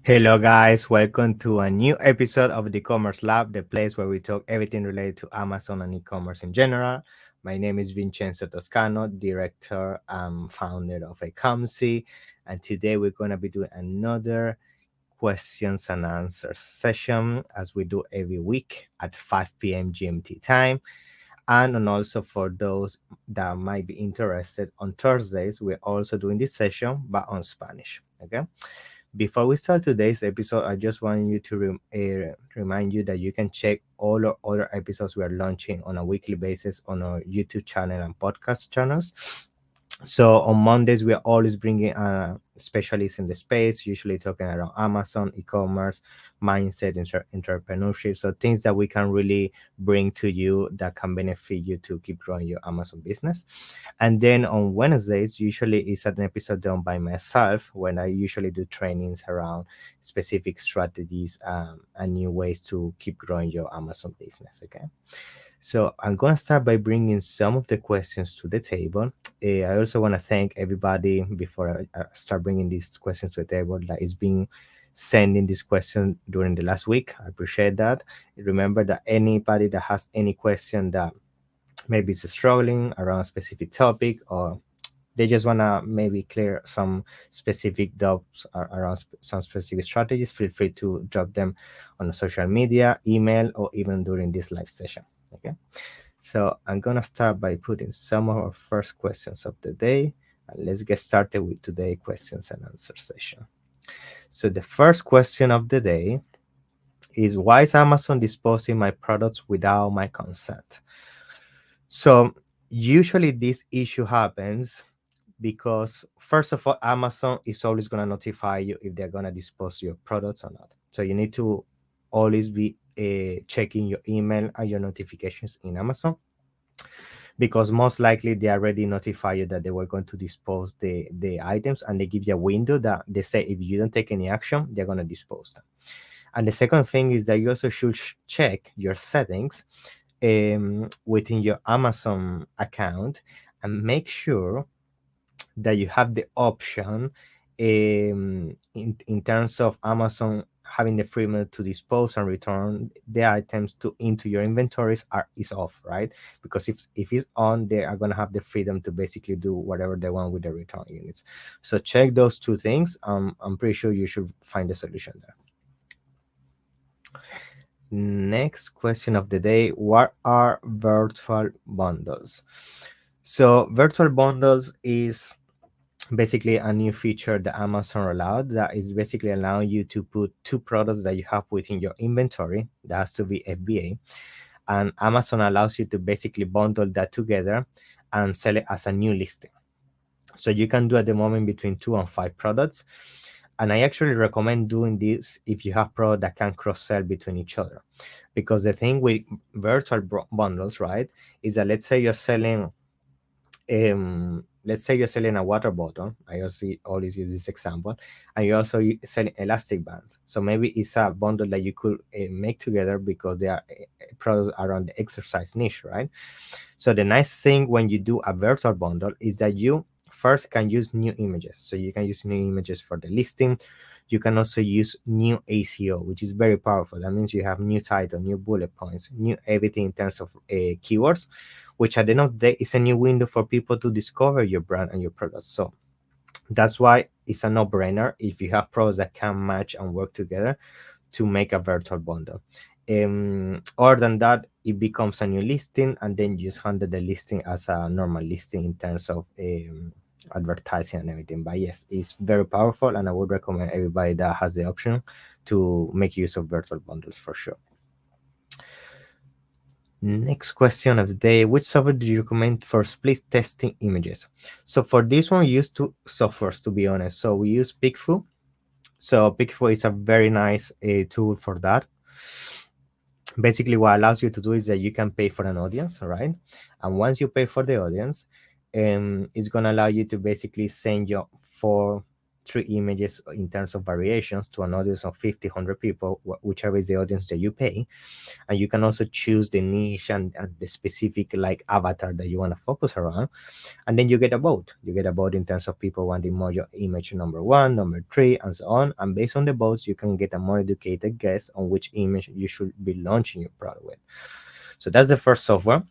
Hello, guys. Welcome to a new episode of the Commerce Lab, the place where we talk everything related to Amazon and e-commerce in general. My name is Vincenzo Toscano, director and founder of Ecomcy, and today we're going to be doing another questions and answers session as we do every week at 5 p.m. GMT time. And also for those that might be interested, on Thursdays, we're also doing this session, but on Spanish. Okay. Before we start today's episode, I just want you to remind you that you can check all our other episodes we are launching on a weekly basis on our YouTube channel and podcast channels. So on Mondays, we are always bringing specialists in the space, usually talking around Amazon, e-commerce, mindset, entrepreneurship. So things that we can really bring to you that can benefit you to keep growing your Amazon business. And then on Wednesdays, usually it's an episode done by myself when I usually do trainings around specific strategies and new ways to keep growing your Amazon business. Okay. So I'm going to start by bringing some of the questions to the table. I also want to thank everybody before I start bringing these questions to the table that is being sending this question during the last week. I appreciate that. Remember that anybody that has any question that maybe is struggling around a specific topic, or they just want to maybe clear some specific doubts around some specific strategies, feel free to drop them on social media, email, or even during this live session. Okay. So I'm going to start by putting some of our first questions of the day. And let's get started with today's questions and answer session. So the first question of the day is, why is Amazon disposing my products without my consent? So usually this issue happens because, first of all, Amazon is always going to notify you if they're going to dispose your products or not. So you need to always be checking your email and your notifications in Amazon, because most likely they already notify you that they were going to dispose the items, and they give you a window that they say if you don't take any action, they're going to dispose them. And the second thing is that you also should check your settings within your Amazon account and make sure that you have the option in terms of Amazon having the freedom to dispose and return the items into your inventories is off, right? Because if it's on, they are going to have the freedom to basically do whatever they want with the return units. So check those two things. I'm pretty sure you should find a solution there. Next question of the day: what are virtual bundles? So virtual bundles is basically a new feature that Amazon allowed, that is basically allowing you to put two products that you have within your inventory. That has to be FBA, and Amazon allows you to basically bundle that together and sell it as a new listing. So you can do at the moment between 2 and 5 products, and I actually recommend doing this if you have products that can cross-sell between each other, because the thing with virtual bundles, right, is that let's say you're selling a water bottle. I also always use this example, and you're also selling elastic bands. So maybe it's a bundle that you could make together because they are products around the exercise niche, right? So the nice thing when you do a virtual bundle is that you first can use new images. So you can use new images for the listing. You can also use new ACO, which is very powerful. That means you have new title, new bullet points, new everything in terms of keywords, which at the end of the day is a new window for people to discover your brand and your products. So that's why it's a no-brainer if you have products that can match and work together to make a virtual bundle. Other than that, it becomes a new listing, and then you just handle the listing as a normal listing in terms of advertising and everything. But yes, it's very powerful, and I would recommend everybody that has the option to make use of virtual bundles for sure. Next question of the day: which software do you recommend for split testing images? So for this one, we use two softwares, to be honest. So we use Picfu. So Picfu is a very nice tool for that. Basically, what allows you to do is that you can pay for an audience, right? And once you pay for the audience, it's going to allow you to basically send you 4 three images in terms of variations to an audience of 50, 100 people, whichever is the audience that you pay. And you can also choose the niche and the specific like avatar that you want to focus around. And then you get a vote. You get a vote in terms of people wanting more your image number one, number three, and so on. And based on the votes, you can get a more educated guess on which image you should be launching your product with. So that's the first software.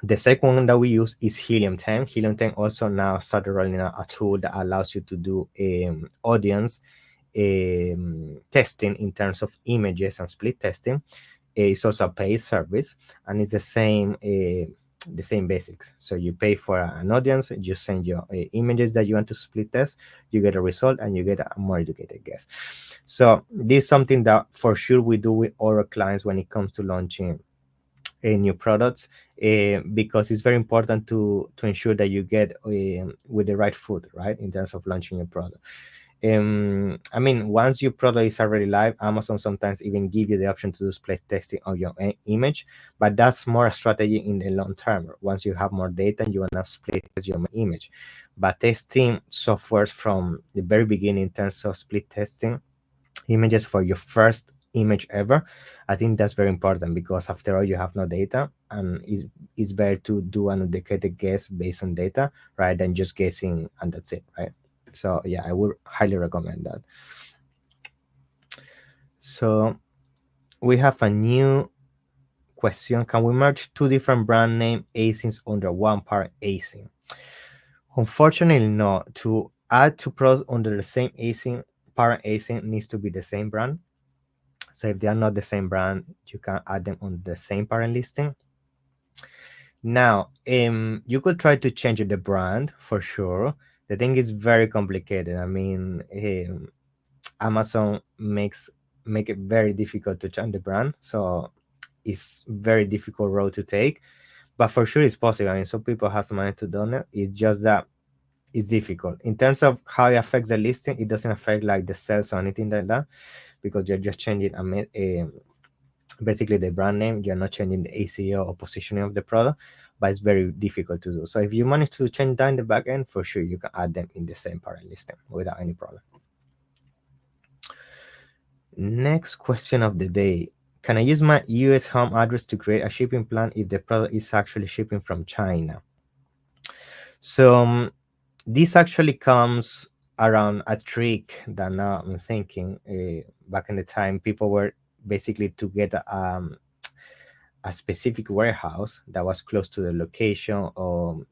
The second one that we use is Helium 10. Helium 10 also now started rolling out a tool that allows you to do audience testing in terms of images and split testing. It's also a paid service, and it's the same basics. So you pay for an audience, you send your images that you want to split test, you get a result, and you get a more educated guess. So this is something that for sure we do with all our clients when it comes to launching new products, because it's very important to ensure that you get with the right foot, right, in terms of launching your product. I mean, once your product is already live, Amazon sometimes even give you the option to do split testing of your image, but that's more a strategy in the long term. Once you have more data, you want to split test your image. But testing softwares from the very beginning in terms of split testing images for your first image ever, I think that's very important, because after all, you have no data, and it's better to do an educated guess based on data rather than just guessing and that's it, right? So yeah, I would highly recommend that. So we have a new question. Can we merge two different brand name ASINs under one parent ASIN? Unfortunately, no. To add two products under the same ASIN, parent ASIN needs to be the same brand. So if they are not the same brand, you can add them on the same parent listing. Now, you could try to change the brand for sure. The thing is very complicated. I mean, Amazon make it very difficult to change the brand, so it's very difficult road to take. But for sure, it's possible. I mean, some people have some money to do it. It's just that it's difficult in terms of how it affects the listing. It doesn't affect like the sales or anything like that, because you're just changing basically the brand name. You're not changing the ACO or positioning of the product, but it's very difficult to do. So if you manage to change that in the back end, for sure you can add them in the same parent listing without any problem. Next question of the day. Can I use my US home address to create a shipping plan if the product is actually shipping from China? So this actually comes around a trick that now I'm thinking. Back in the time, people were basically to get a specific warehouse that was close to the location, or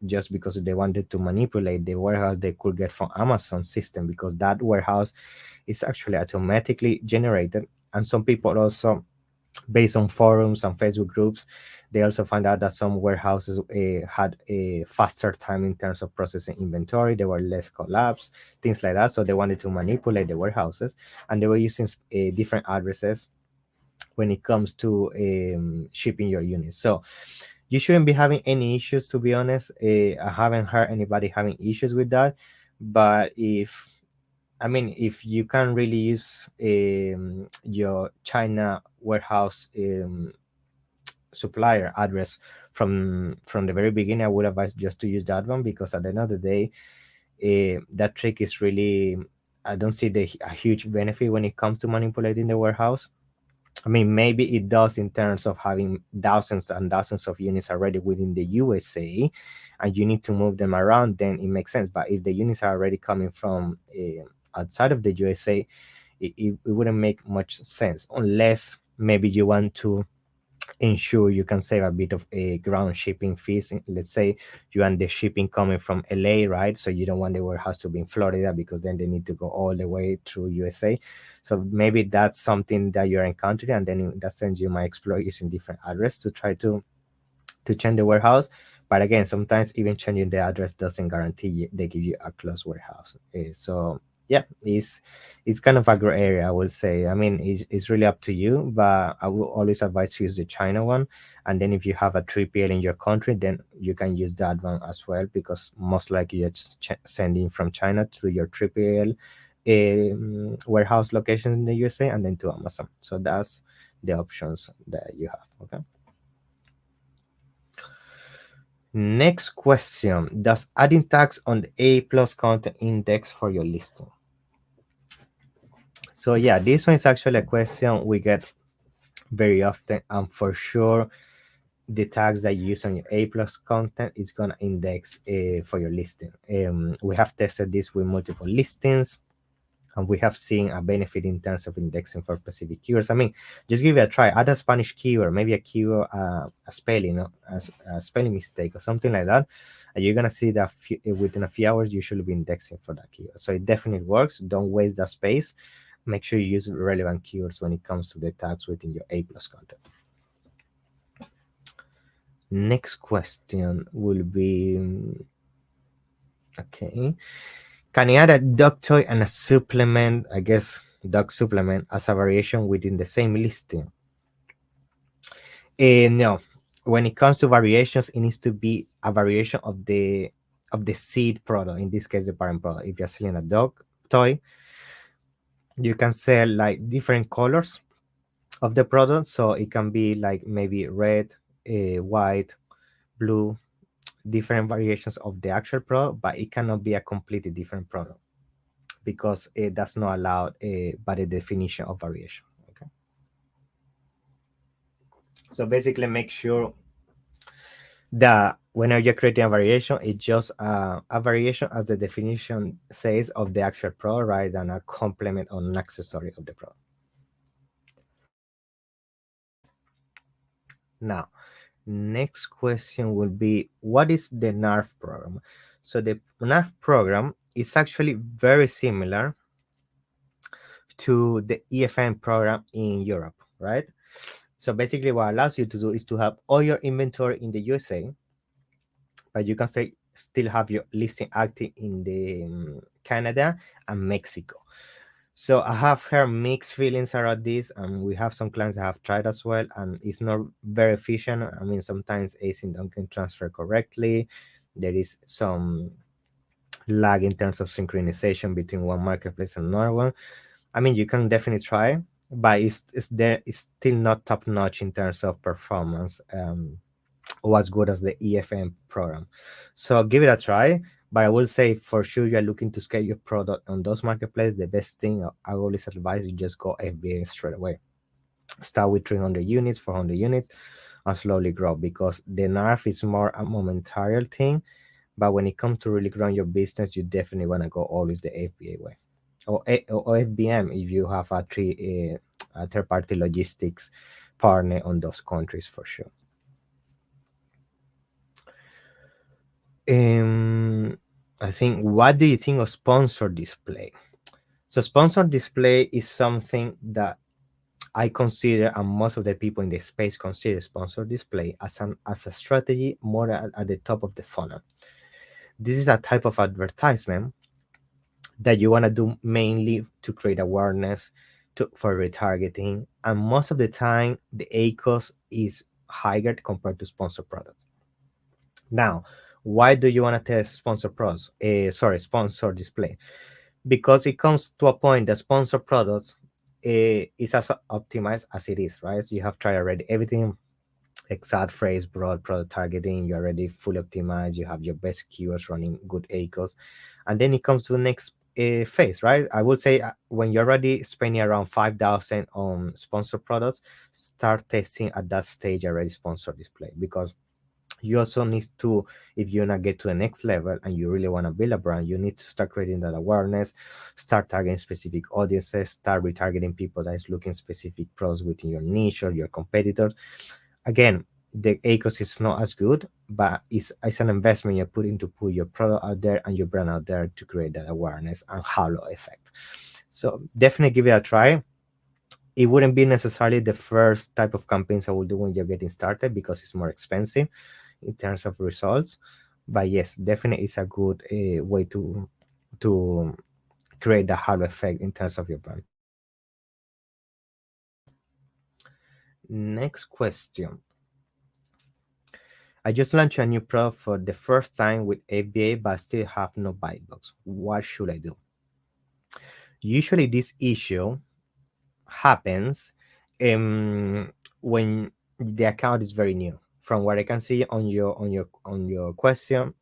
just because they wanted to manipulate the warehouse they could get from Amazon system, because that warehouse is actually automatically generated. And some people also, based on forums and Facebook groups, they also found out that some warehouses had a faster time in terms of processing inventory. There were less collapse, things like that. So they wanted to manipulate the warehouses, and they were using different addresses when it comes to shipping your units. So you shouldn't be having any issues, to be honest. I haven't heard anybody having issues with that. But if you can really use your China warehouse supplier address from the very beginning, I would advise just to use that one, because at the end of the day, that trick is really, I don't see a huge benefit when it comes to manipulating the warehouse. I mean, maybe it does in terms of having thousands and thousands of units already within the USA, and you need to move them around, then it makes sense. But if the units are already coming from outside of the USA, it wouldn't make much sense, unless maybe you want to ensure you can save a bit of a ground shipping fees. Let's say you want the shipping coming from LA, right? So you don't want the warehouse to be in Florida, because then they need to go all the way through USA. So maybe that's something that you're encountering, and then in that sense you might explore using different address to try to change the warehouse. But again, sometimes even changing the address doesn't guarantee they give you a closed warehouse. So yeah, it's kind of a gray area, I would say. I mean, it's really up to you, but I will always advise to use the China one. And then if you have a 3PL in your country, then you can use that one as well, because most likely you're sending from China to your 3PL warehouse location in the USA, and then to Amazon. So that's the options that you have. Okay. Next question: does adding tags on the A plus content index for your listing? So yeah, this one is actually a question we get very often, and for sure the tags that you use on your A plus content is gonna index for your listing. We have tested this with multiple listings, and we have seen a benefit in terms of indexing for specific keywords. I mean, just give it a try. Add a Spanish keyword, maybe a keyword, a spelling, a spelling mistake or something like that, and you're gonna see that within a few hours you should be indexing for that keyword. So it definitely works. Don't waste that space. Make sure you use relevant keywords when it comes to the tags within your A plus content. Next question will be, okay, can you add a dog toy and a supplement, I guess dog supplement, as a variation within the same listing? No. When it comes to variations, it needs to be a variation of the seed product, in this case the parent product. If you're selling a dog toy, you can sell like different colors of the product, so it can be like maybe red, white, blue, different variations of the actual product, but it cannot be a completely different product because that's not allowed by the definition of variation. Okay, so basically make sure that whenever you're creating a variation, it's just a variation as the definition says of the actual product rather than a complement or an accessory of the product. Now, next question will be, what is the NARF program? So the NARF program is actually very similar to the EFN program in Europe, right? So basically what allows you to do is to have all your inventory in the USA, but you can still have your listing active in the Canada and Mexico. So I have heard mixed feelings around this, and we have some clients that have tried as well, and it's not very efficient. I mean, sometimes ASIN don't transfer correctly. There is some lag in terms of synchronization between one marketplace and another one. I mean, you can definitely try, but it's still not top notch in terms of performance, or as good as the EFM program. So give it a try. But I will say for sure you're looking to scale your product on those marketplaces. The best thing I always advise you just go FBA straight away. Start with 300 units, 400 units, and slowly grow, because the NARF is more a momentary thing. But when it comes to really growing your business, you definitely want to go always the FBA way, or FBM if you have a third party logistics partner on those countries for sure. I think, what do you think of sponsored display? So sponsored display is something that I consider, and most of the people in the space consider, sponsored display as a strategy more at the top of the funnel. This is a type of advertisement that you want to do mainly to create awareness, for retargeting, and most of the time the ACOS is higher compared to sponsored products. Now, why do you want to test sponsored products? Sponsored display, because it comes to a point that sponsored products is as optimized as it is, right? So you have tried already everything, exact phrase, broad product targeting, you're already fully optimized, you have your best keywords running good ACOS, and then it comes to the next phase, right? I would say when you're already spending around 5,000 on sponsored products, start testing at that stage already sponsored display, because you also need to, if you want to get to the next level and you really want to build a brand, you need to start creating that awareness, start targeting specific audiences, start retargeting people that is looking specific pros within your niche or your competitors. Again, the ACOS is not as good, but it's an investment you put into put your product out there and your brand out there to create that awareness and halo effect. So definitely give it a try. It wouldn't be necessarily the first type of campaigns I will do when you're getting started, because it's more expensive in terms of results. But yes, definitely it's a good way to create the halo effect in terms of your brand. Next question. I just launched a new product for the first time with FBA, but still have no buy box. What should I do? Usually this issue happens when the account is very new. From what I can see on your question,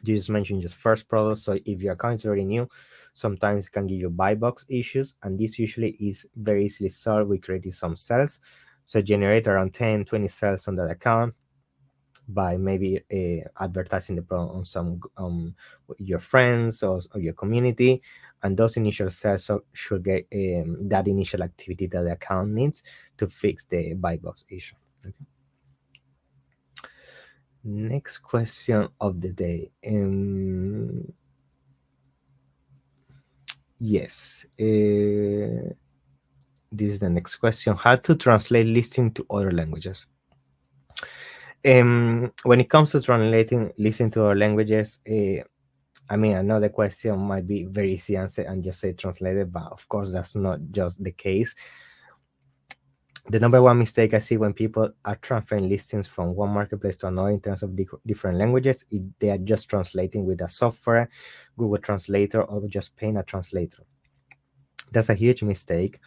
you just mentioned just first product. So if your account is already new, sometimes it can give you buy box issues, and this usually is very easily solved with creating some cells. So generate around 10-20 cells on that account by maybe advertising the product on some your friends or your community, and those initial sales should get that initial activity that the account needs to fix the buy box issue. Okay. Next question of the day. Yes. This is the next question. How to translate listing to other languages? When it comes to translating listening to other languages, I mean, another question might be very easy answer and just say translated, but of course that's not just the case. The number one mistake I see when people are transferring listings from one marketplace to another in terms of different languages is they are just translating with a software, Google Translator, or just paying a translator. That's a huge mistake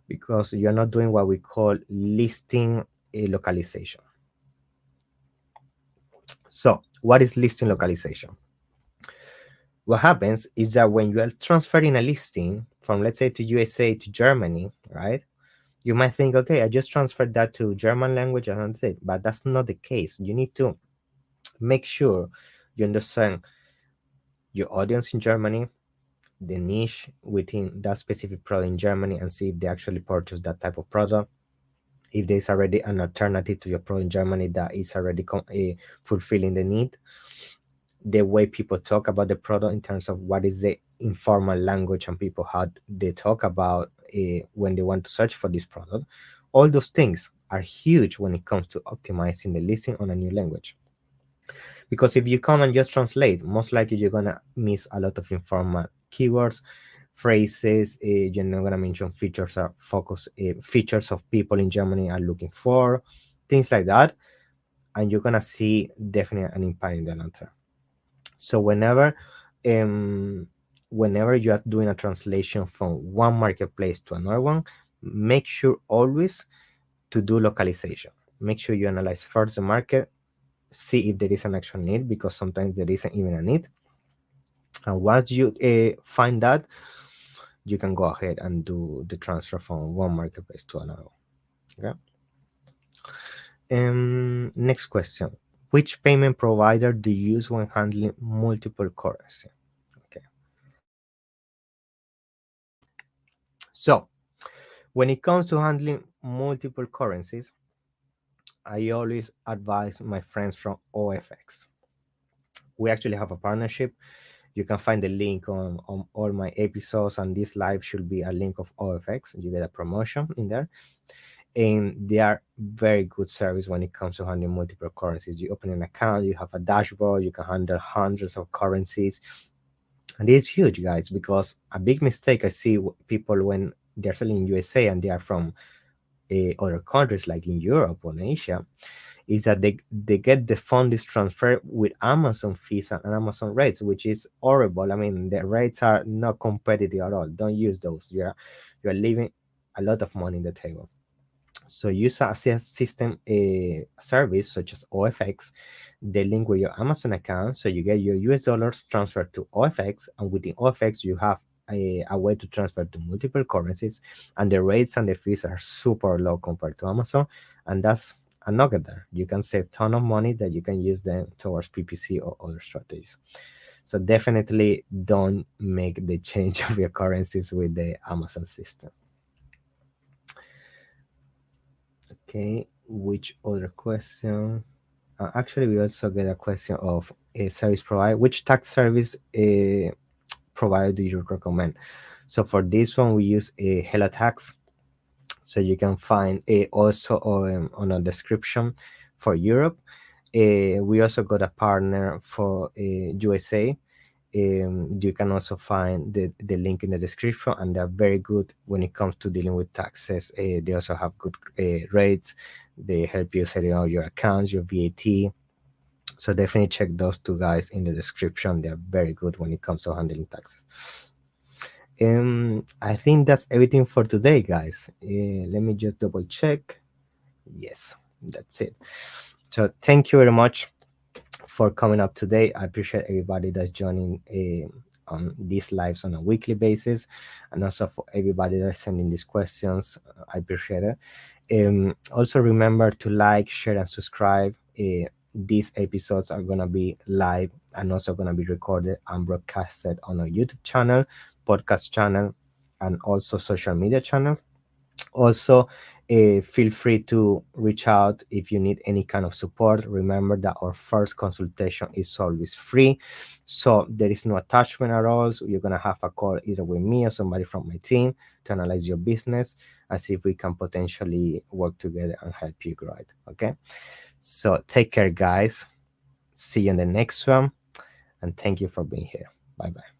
because you're not doing what we call listing localization. So, what is listing localization? What happens is that when you are transferring a listing from, let's say, to USA to Germany, right? You might think, okay, I just transferred that to German language and that's it. But that's not the case. You need to make sure you understand your audience in Germany, the niche within that specific product in Germany, and see if they actually purchase that type of product. If there's already an alternative to your product in Germany that is already fulfilling the need, the way people talk about the product in terms of what is the informal language and people how they talk about when they want to search for this product, all those things are huge when it comes to optimizing the listing on a new language. Because if you come and just translate, most likely you're gonna miss a lot of informal keywords, phrases. You're not gonna mention features or focus features of people in Germany are looking for, things like that, and you're gonna see definitely an impact in the long term. So whenever you are doing a translation from one marketplace to another one, make sure always to do localization. Make sure you analyze first the market, see if there is an actual need, because sometimes there isn't even a need. And once you find that, you can go ahead and do the transfer from one marketplace to another. Okay. Next question. Which payment provider do you use when handling multiple currency? Okay. So, when it comes to handling multiple currencies, I always advise my friends from OFX. We actually have a partnership. You can find the link on all my episodes, and this live should be a link of OFX. You get a promotion in there. And they are very good service when it comes to handling multiple currencies. You open an account, you have a dashboard, you can handle hundreds of currencies. And it's huge, guys, because a big mistake I see people when they're selling in USA and they are from other countries like in Europe or in Asia, is that they get the funds transferred with Amazon fees and Amazon rates, which is horrible. I mean, the rates are not competitive at all. Don't use those. You're leaving a lot of money on the table. So use a system service such as OFX. They link with your Amazon account, so you get your US dollars transferred to OFX, and within OFX you have a way to transfer to multiple currencies, and the rates and the fees are super low compared to Amazon, and that's a nugget there. You can save a ton of money that you can use them towards PPC or other strategies. So definitely don't make the change of your currencies with the Amazon system. Okay, which other question? Actually, we also get a question of a service provider. Which tax service provider do you recommend? So for this one, we use a HELLOTAX. So you can find also on a description for Europe. We also got a partner for USA. You can also find the link in the description, and they're very good when it comes to dealing with taxes. They also have good rates. They help you setting out your accounts, your VAT. So definitely check those two guys in the description. They're very good when it comes to handling taxes. I think that's everything for today, guys. Let me just double check. Yes, that's it. So thank you very much for coming up today. I appreciate everybody that's joining on these lives on a weekly basis, and also for everybody that's sending these questions. I appreciate it. Also, remember to like, share, and subscribe. These episodes are gonna be live and also gonna be recorded and broadcasted on our YouTube channel, podcast channel, and also social media channel. Also, feel free to reach out if you need any kind of support. Remember that our first consultation is always free, so there is no attachment at all. So you're gonna have a call either with me or somebody from my team to analyze your business and see if we can potentially work together and help you grow it. Okay, so take care, guys. See you in the next one, and thank you for being here. Bye bye.